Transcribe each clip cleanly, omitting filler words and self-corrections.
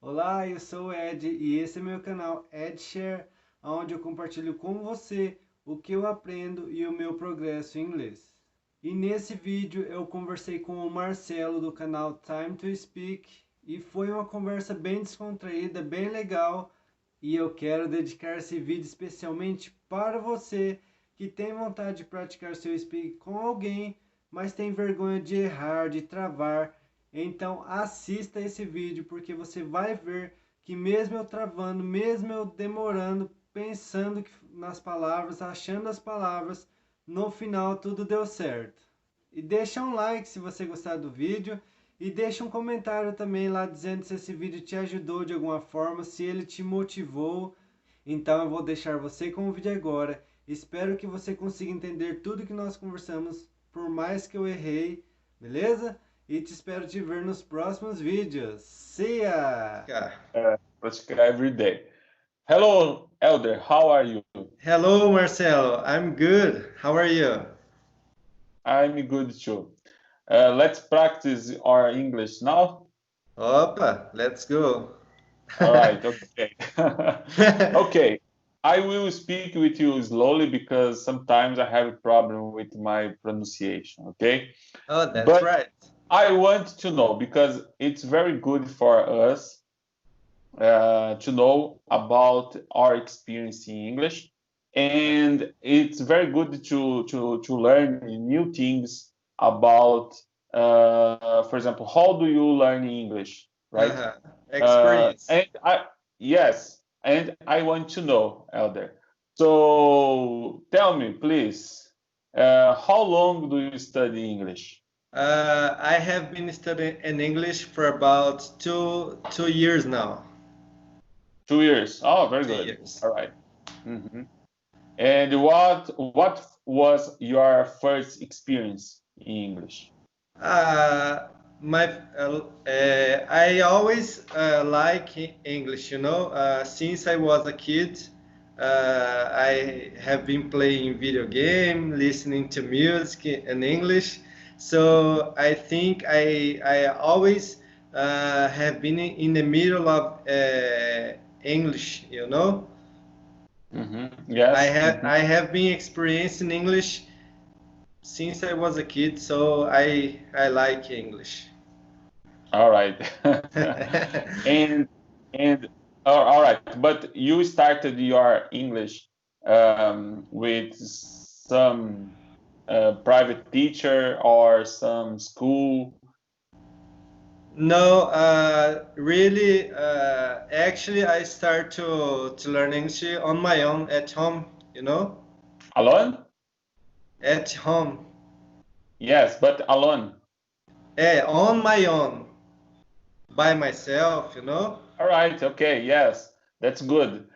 Olá, eu sou o Ed e esse é meu canal EdShare, onde eu compartilho com você o que eu aprendo e o meu progresso em inglês. E nesse vídeo eu conversei com o Marcelo do canal Time to Speak e foi uma conversa bem descontraída, bem legal, e eu quero dedicar esse vídeo especialmente para você que tem vontade de praticar seu speak com alguém, mas tem vergonha de errar, de travar. Então assista esse vídeo porque você vai ver que mesmo eu travando, mesmo eu demorando, pensando nas palavras, achando as palavras, no final tudo deu certo. E deixa um like se você gostar do vídeo e deixa um comentário também lá dizendo se esse vídeo te ajudou de alguma forma, se ele te motivou. Então eu vou deixar você com o vídeo agora. Espero que você consiga entender tudo que nós conversamos, por mais que eu errei, beleza? E te espero te ver nos próximos vídeos. See ya! Praticar every day. Hello, Elder. How are you? Hello, Marcelo. I'm good. How are you? I'm good too. Let's practice our English now. Opa, let's go. All right. Okay. Okay. I will speak with you slowly because sometimes I have a problem with my pronunciation. Okay. Oh, that's But right. I want to know because it's very good for us to know about our experience in English, and it's very good to learn new things about, for example, how do you learn English, right? Uh-huh. Experience. And I yes, and I want to know, Elder. So tell me, please, how long do you study English? I have been studying in English for about two years now. 2 years. Oh, very Two good. years. All right. Mhm. And what was your first experience in English? Uh, I always like English, you know. Since I was a kid, I have been playing video game, listening to music in English. So I think I always have been in the middle of English, you know. Yes. I have been experiencing English since I was a kid, so I like English. All right. and and all right, but you started your English with some private teacher or some school. No, really, actually, I start to learn English on my own at home, you know, Alone? at home, Yes, but alone. on my own, by myself, you know. All right. Okay. Yes, that's good.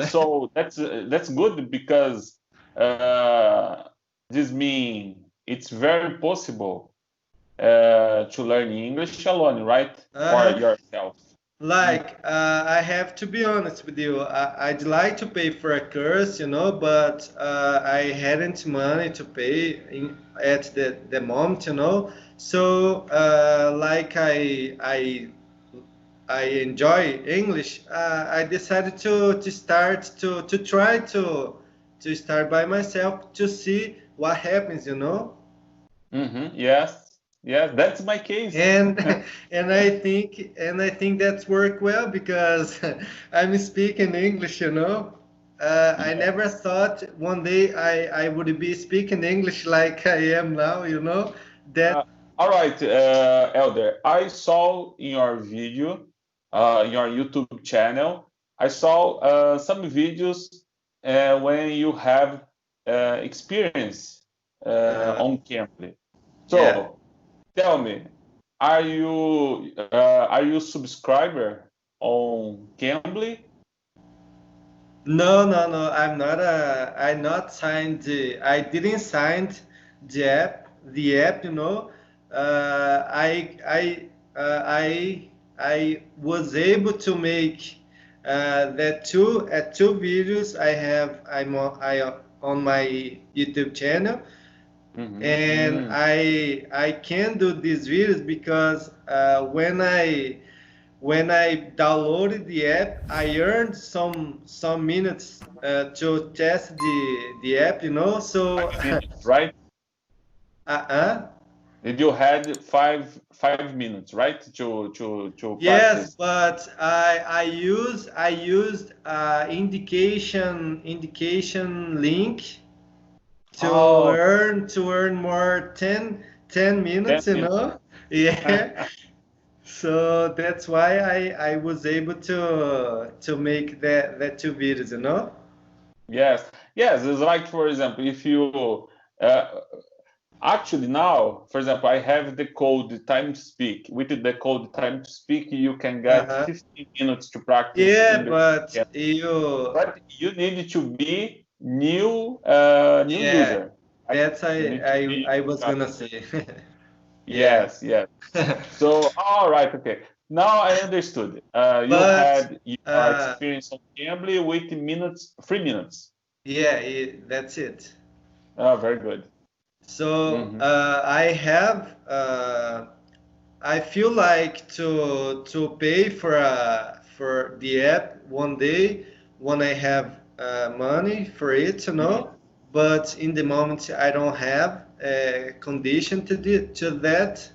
So that's good because uh, this mean it's very possible to learn English alone, right? For Uh-huh. yourself. Mm. Like, I have to be honest with you. I'd like to pay for a course, you know, but I hadn't money to pay at the moment, you know. So, like I enjoy English. I decided to start to try to start by myself to see what happens, you know. Yes. Yes. That's my case. And and I think that's worked well because I'm speaking English, you know. I Yeah. never thought one day I would be speaking English like I am now, you know. That Uh, all right, Elder. I saw in your video, your YouTube channel, I saw some videos when you have experience on Cambly. yeah. So tell me, are you subscriber on Cambly? No. I'm not signed. I didn't sign the app. You know, I was able to make that two videos I have. On my YouTube channel, and Mm-hmm. I can do these videos because when I when I downloaded the app, I earned some minutes to test the app, you know. So, 5 minutes, right? uh, Did you had 5 minutes, right? To yes, practice. but I used indication link Oh, to earn more 10 10 minutes, you minutes. know. Yeah. So that's why I was able to make that two videos, you know. Yes, yes. It's like, for example, if you uh, actually now, for example, I have the code time to speak. With the code time to speak, you can get Uh-huh. 15 minutes to practice Yeah, English. but Yeah. you, But you need to be new yeah, user, right? that's You need to be I was gonna practice. say. Yeah. Yes, yes. So, all right, okay. Now I understood. You But had your uh, experience on Cambly with minutes, 3 minutes. yeah, that's it. Oh, very good. So Hmm. I feel like to pay for the app one day when I have money for it, you Hmm. know. But in the moment I don't have a condition to that.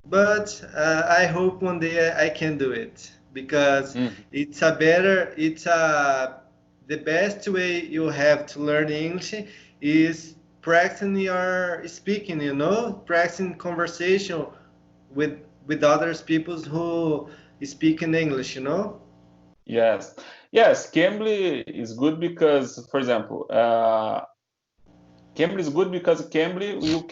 But I hope one day I can do it because Hmm. it's the best way you have to learn English is practicing your speaking, you know, practicing conversation with others people who speak in English, you know. Yes, yes. Cambly is good because, for example, Cambly is good because Cambly you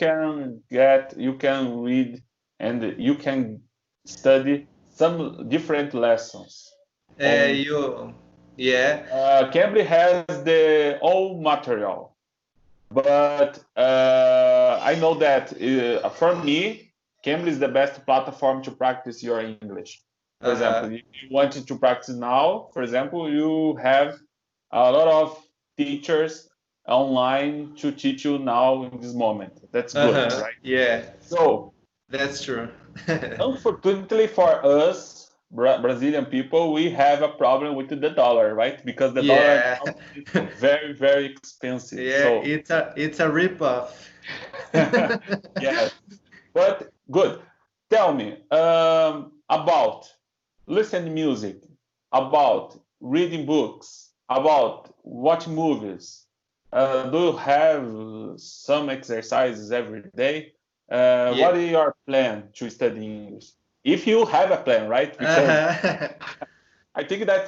can read and you can study some different lessons on. You, yeah, Cambly has the all material, but I know that for me, Cambly is the best platform to practice your English. For example, uh-huh, if you wanted to practice now, for example, you have a lot of teachers online to teach you now in this moment. That's good, right? yeah, So, that's true. unfortunately for us, Brazilian people, we have a problem with the dollar, right? Because the dollar Yeah. now is very, very expensive. Yeah, So, it's a rip-off. yes, but good. Tell me about listening music, about reading books, about watching movies. Do you have some exercises every day? Yeah. What is your plan to study English? If you have a plan, right? Because Uh-huh. I think that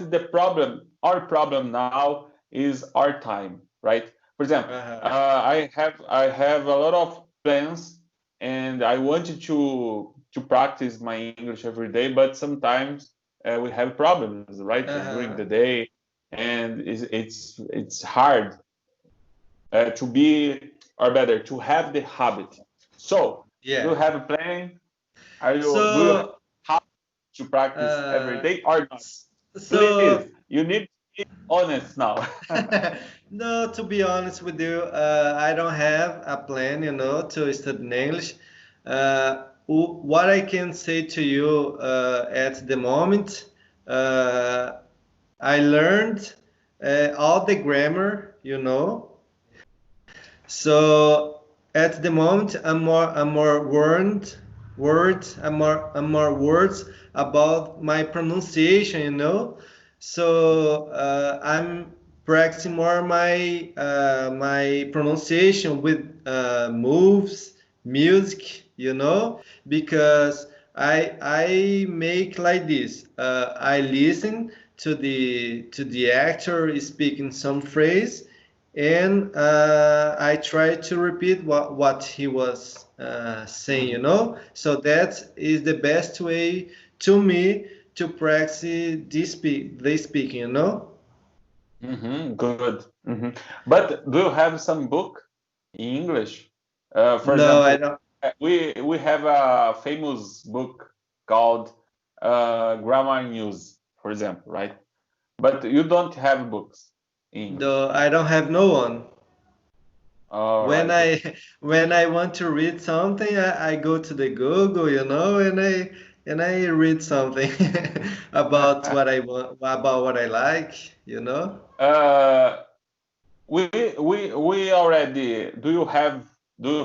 our problem now is our time, right? For example, Uh-huh. I have a lot of plans, and I wanted to practice my English every day, but sometimes we have problems, right, during Uh-huh. the day, and it's hard to be, or better, to have the habit. So, do Yeah. you have a plan? Do you So, have to practice every uh, day or not? so Please, you need to be honest now. no, to be honest with you, I don't have a plan, you know, to study English. What I can say to you at the moment, uh, I learned all the grammar, you know. So at the moment, I'm more I'm more words about my pronunciation, you know. So I'm practicing more my pronunciation with moves, music, you know, because I make like this. I listen to the actor speaking some phrase, and I try to repeat what he was saying, you Mhm. know. So that is the best way to me to practice the speaking, you know. Good. But do you have some book in English? For No, I example, don't. we have a famous book called Grammar News, for example, right? But you don't have books in English. Though I don't have no one. All When right. I when I want to read something, I go to the Google, you know, and I and I read something about what I want, about what I like, you know. uh, we already. Do you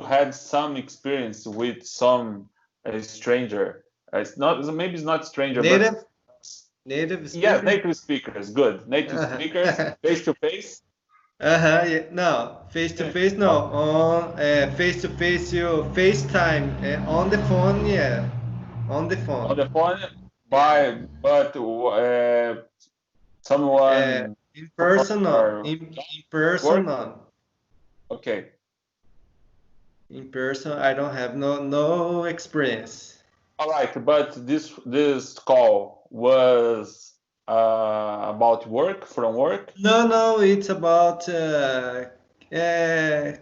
had some experience with some stranger? It's not maybe it's not stranger, but Native, native yes, speaker. native speakers. Good, native speakers, Uh-huh. face to face. Yeah. No, face to face. No, on face to face. You FaceTime on the phone. Yeah, on the On phone. the phone Yeah. by but someone In person. No. for In person. work. No. Okay, In person. I don't have no experience. all right, but this call was about work, from work. No, it's about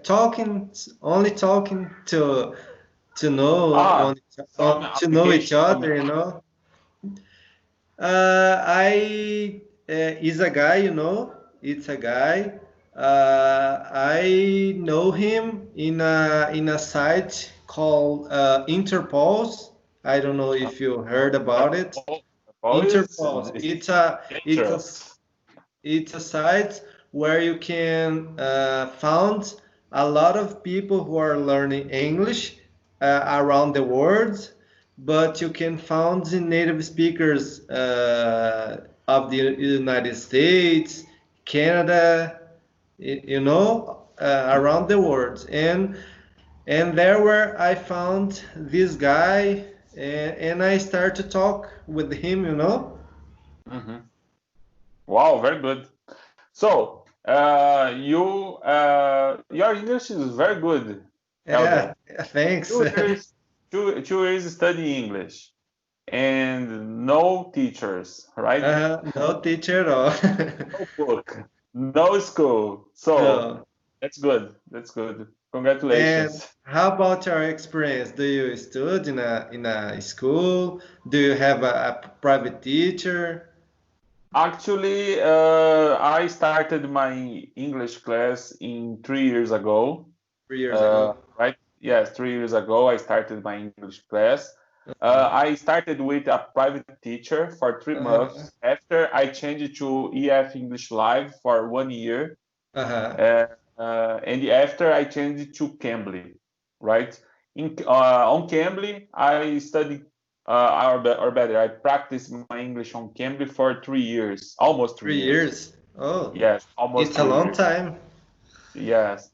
talking, only talking to know, Ah, only some to know each application, some. other, you know. I is a guy, you know. It's a guy. I know him in a site called Interpols. I don't know if you heard about it. Always Interpols. It's a dangerous. it's a site where you can find a lot of people who are learning English around the world, but you can find the native speakers of the United States, Canada, you know, around the world. And there where I found this guy, and I start to talk with him, you know. Mhm. Wow, very good. So, your English is very good, Yeah, Elder. thanks. 2 years, 2 years studying English and no teachers, right? No teacher at all. No book, no school. So No. that's good. That's good. And Congratulations. how about your experience? Do you study in a school? Do you have a private teacher? Actually, I started my English class in 3 years ago. 3 years ago. Right? Yes, 3 years ago, I started my English class. I started with a private teacher for three Uh-huh. months. After I changed to EF English Live for 1 year. Uh-huh. Uh, and after I changed to Cambly, right? On Cambly, I studied, or better, I practiced my English on Cambly for 3 years, almost three Three years. years. Oh, Yes, almost it's a three long years. time. Yes.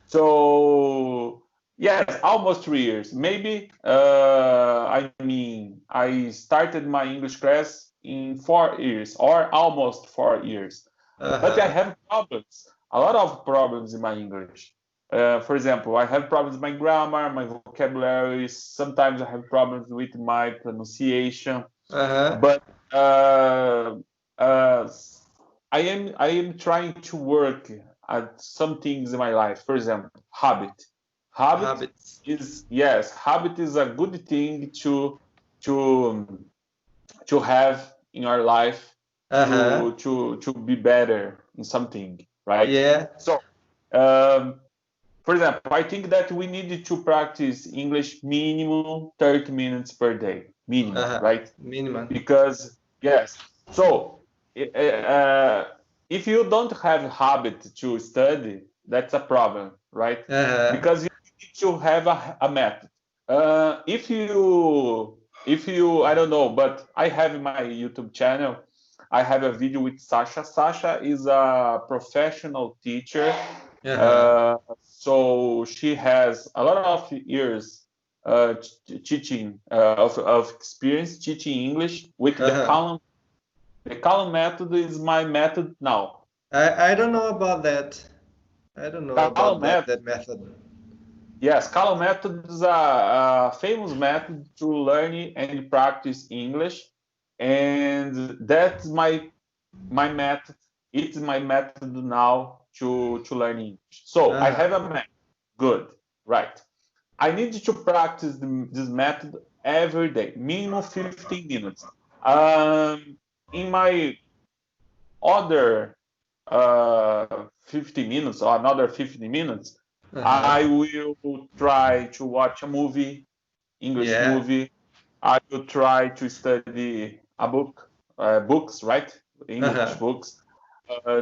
So yes, almost 3 years. Maybe I mean I started my English class in 4 years or almost 4 years. But I Uh-huh. have problems, a lot of problems in my English. For example, I have problems with my grammar, my vocabulary. Sometimes I have problems with my pronunciation. Uh-huh. But uh, uh, I am trying to work at some things in my life. For example, habit. Habit Habits. habit is a good thing to to have in our life Uh-huh. to be better in something, right? Yeah. So, um, for example, I think that we need to practice English minimum 30 minutes per day, minimum, Uh-huh. right? Minimum. Because yes, so uh, if you don't have a habit to study, that's a problem, right? Uh-huh. Because you need to have a method. If you I don't know, but I have in my YouTube channel, I have a video with Sasha. Sasha is a professional teacher. Uh-huh. So she has a lot of years teaching of experience teaching English with the Uh-huh. column. The column method is my method now. I don't know about that. I don't know Column about method, that method. yes, column method is a famous method to learn and practice English, and that's my method. It's my method now to learn English. So I have Uh-huh. a method. Good, right? I need to practice this method every day, minimum 15 minutes. In my other 50 minutes or another 50 minutes, Uh-huh. I will try to watch a movie, English Yeah. movie. I will try to study a book, books, right? English books,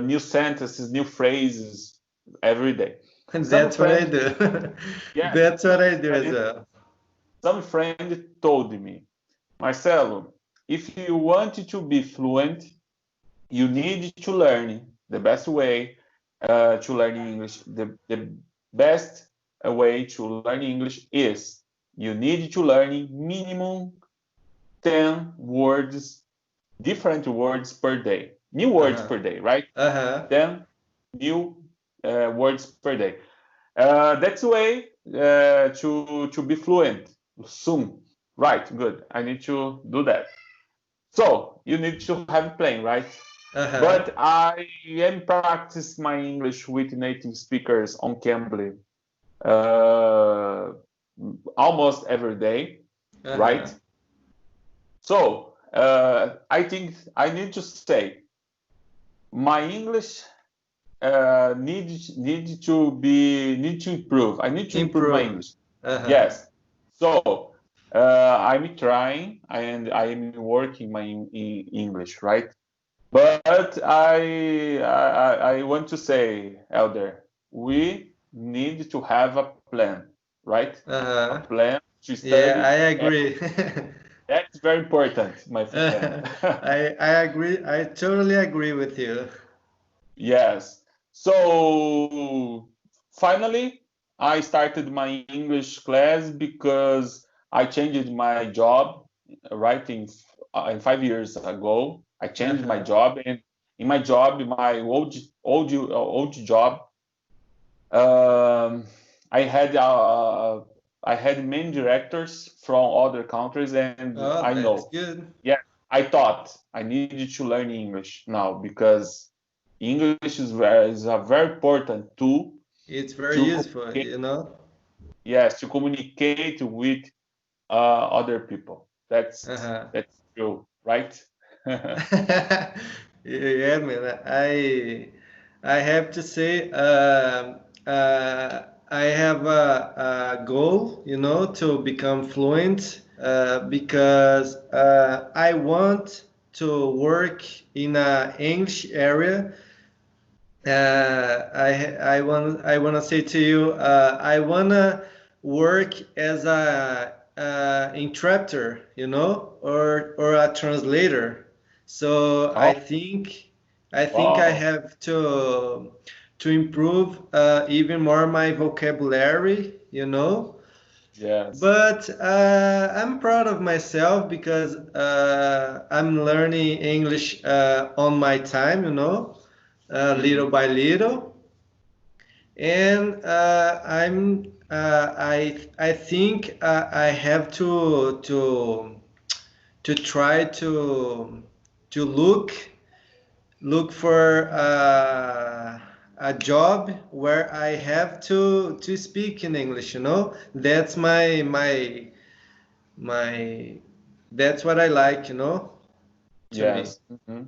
new sentences, new phrases every day. Some That's what I friends, do. yeah, That's what some I do as friends, well. some friend told me, Marcelo, if you want to be fluent, you need to learn the best way to learn English. The best way to learn English is you need to learn minimum 10 words, different words per day, new words Uh-huh. per day, right? Uh-huh. 10 new words per day. That's the way to be fluent soon. Right, good. I need to do that. So you need to have a plan, right? Uh-huh. But I am practice my English with native speakers on Cambly uh, almost every day, right? Uh-huh. So I think I need to say my English need to improve. I need to improve my Improve. English. Uh-huh. Yes. So I'm trying and I am working my English, right? But I want to say, Elder, we need to have a plan, right? A Uh-huh. plan to Yeah, I study. agree. That's very important, my friend. I agree. I totally agree with you. Yes. So finally, I started my English class because I changed my job, right? In 5 years ago, I changed my Uh-huh. job, and in my job, my old job, um, I had uh, I had many directors from other countries, and Oh, I that's know, good. yeah, I thought I needed to learn English now because English is a very important tool It's very to useful, communicate. you know? Yes, to communicate with other people. Uh-huh. That's true, right? Yeah, man. I have to say, I have a goal, you know, to become fluent because I want to work in a English area. I want to say to you, I wanna work as a interpreter, you know, or a translator. So Oh, I think I wow. have to improve even more my vocabulary, you know. Yes. But I'm proud of myself because I'm learning English on my time, you know, little Mhm. by little, and I think I have to try to look for a job where I have to speak in English. You know, that's my that's what I like. You know, to me. Yes. Mhm.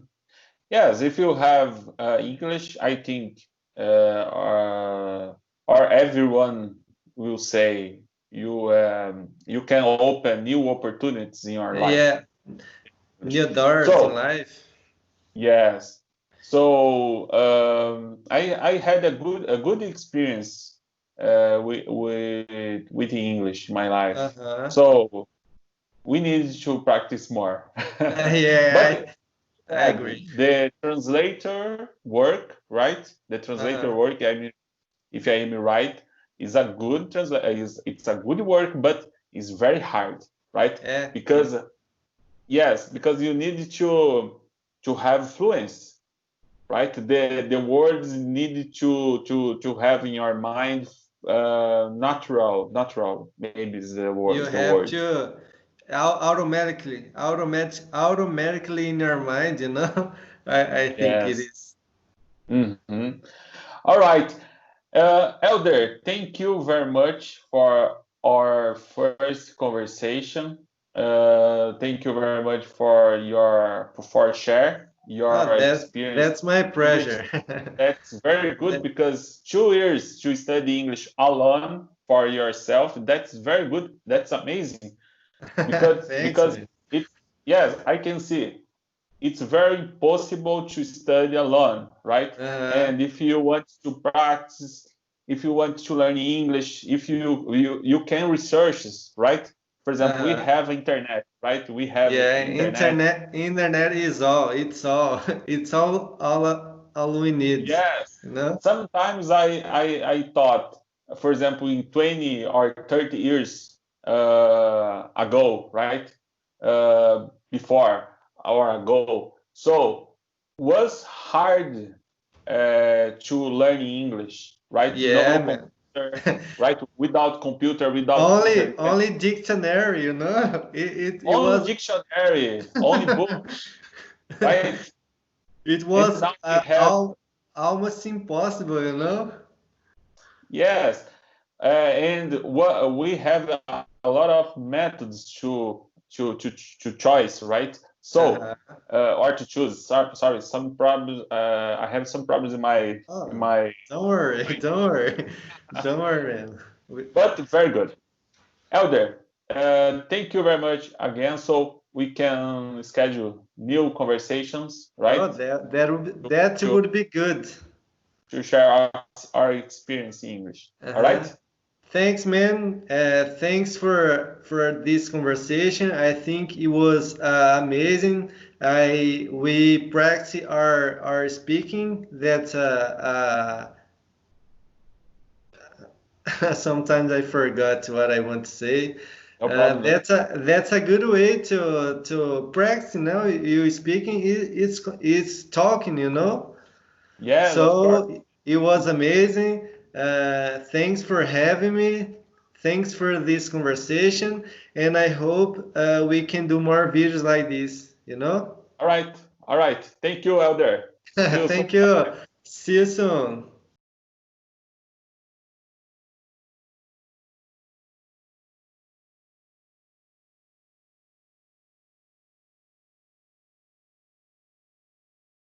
Yes, if you have English, I think or everyone will say you can open new opportunities in your life. Yeah, new doors in So life. yes, so I had a good experience with English in my life. Uh-huh. So we need to practice more. Yeah, But I agree. the translator work, right? The translator Uh-huh. work, I mean, if I am right, is a good is it's a good work, but it's very hard, right? Yeah. Because yes, because you need to have fluency, right? The words need to have in your mind natural maybe is You the have word. to automatically in your mind, you know. I think it Yes. is. Hmm. All right. Elder, thank you very much for our first conversation. Thank you very much for share your Oh, experience that's my in English. pleasure. That's very good That- because 2 years to study English alone for yourself, that's very good. That's amazing. because Thanks, because man. it yes, I can see it's very possible to study alone, right? Uh-huh. And if you want to practice, if you want to learn English, if you can research this, right? For example, we Uh-huh. have internet, right? We have Yeah, internet. internet is all. It's all. It's all we need. Yes. You know? Sometimes I thought, for example, in 20 or 30 years ago, right? Before or ago. So was hard to learn English, right? Yeah, No man. computer, right? Without computer, without Only internet, only dictionary, you know? It only was dictionary, only book, right? it And was now we have almost impossible, you know? yes, and what we have a lot of methods to choice, right? So Uh-huh. or to choose. Sorry, some problems. I have some problems in Oh, my don't worry, brain, don't worry. Don't worry, man. but very good. Elder, thank you very much again. So we can schedule new conversations, Oh, right? that To, would be good. to share our experience in English. All Uh-huh. right. Thanks, man. Thanks for this conversation. I think it was amazing. I we practice our speaking. That sometimes I forgot what I want to say. No problem. That's a good way to practice. You know, you speaking it's talking. You know. Yes, of course. So it was amazing. Thanks for having me. Thanks for this conversation, and I hope we can do more videos like this. You know. All right. All right. Thank you, Elder. See you soon. Thank you. See you soon.